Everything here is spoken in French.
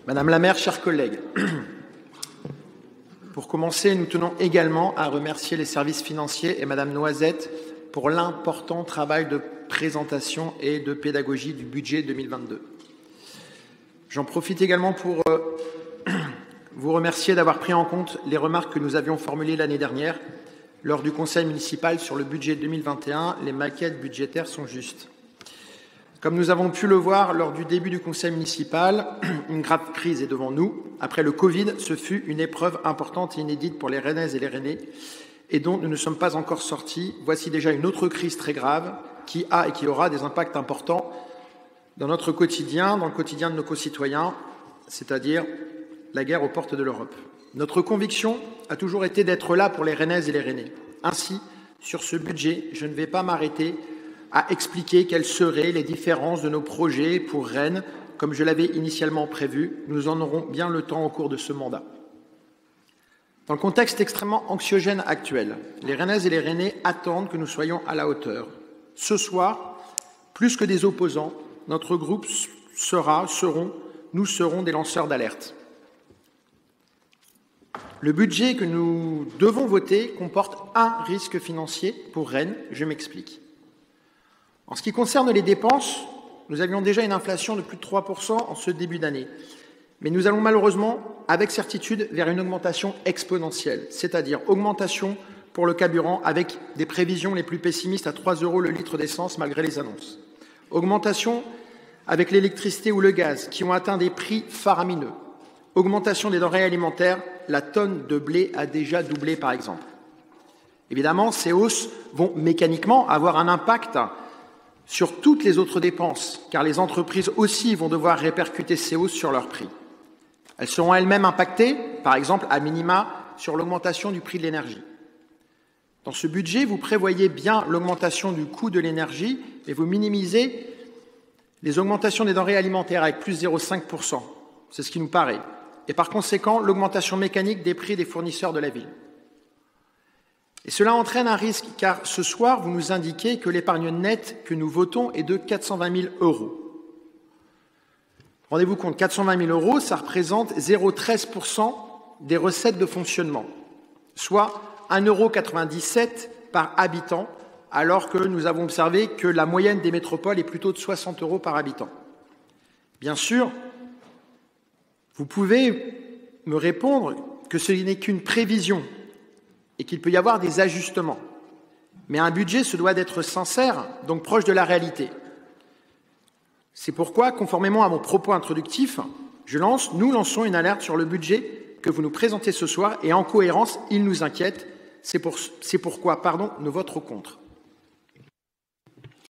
Madame la maire, chers collègues, pour commencer, nous tenons également à remercier les services financiers et Madame Noisette pour l'important travail de présentation et de pédagogie du budget 2022. J'en profite également pour vous remercier d'avoir pris en compte les remarques que nous avions formulées l'année dernière lors du Conseil municipal sur le budget 2021. Les maquettes budgétaires sont justes. Comme nous avons pu le voir lors du début du Conseil municipal, une grave crise est devant nous. Après le Covid, ce fut une épreuve importante et inédite pour les Rennaises et les Rennais et dont nous ne sommes pas encore sortis. Voici déjà une autre crise très grave qui a et qui aura des impacts importants dans notre quotidien, dans le quotidien de nos concitoyens, c'est-à-dire la guerre aux portes de l'Europe. Notre conviction a toujours été d'être là pour les Rennaises et les Rennais. Ainsi, sur ce budget, je ne vais pas m'arrêter à expliquer quelles seraient les différences de nos projets pour Rennes, comme je l'avais initialement prévu. Nous en aurons bien le temps au cours de ce mandat. Dans le contexte extrêmement anxiogène actuel, les Rennaises et les Rennais attendent que nous soyons à la hauteur. Ce soir, plus que des opposants, notre groupe nous serons des lanceurs d'alerte. Le budget que nous devons voter comporte un risque financier pour Rennes, je m'explique. En ce qui concerne les dépenses, nous avions déjà une inflation de plus de 3% en ce début d'année. Mais nous allons malheureusement, avec certitude, vers une augmentation exponentielle, c'est-à-dire augmentation pour le carburant avec des prévisions les plus pessimistes à 3 € le litre d'essence malgré les annonces. Augmentation avec l'électricité ou le gaz qui ont atteint des prix faramineux. Augmentation des denrées alimentaires, la tonne de blé a déjà doublé par exemple. Évidemment, ces hausses vont mécaniquement avoir un impact sur toutes les autres dépenses, car les entreprises aussi vont devoir répercuter ces hausses sur leurs prix. Elles seront elles-mêmes impactées, par exemple, à minima, sur l'augmentation du prix de l'énergie. Dans ce budget, vous prévoyez bien l'augmentation du coût de l'énergie, mais vous minimisez les augmentations des denrées alimentaires avec plus 0,5%. C'est ce qui nous paraît. Et par conséquent, l'augmentation mécanique des prix des fournisseurs de la ville. Et cela entraîne un risque, car ce soir, vous nous indiquez que l'épargne nette que nous votons est de 420 000 €. Rendez-vous compte, 420 000 €, ça représente 0,13% des recettes de fonctionnement, soit 1,97 € par habitant, alors que nous avons observé que la moyenne des métropoles est plutôt de 60 € par habitant. Bien sûr, vous pouvez me répondre que ce n'est qu'une prévision et qu'il peut y avoir des ajustements. Mais un budget se doit d'être sincère, donc proche de la réalité. C'est pourquoi, conformément à mon propos introductif, nous lançons une alerte sur le budget que vous nous présentez ce soir et en cohérence, il nous inquiète. C'est pourquoi nous voterons contre.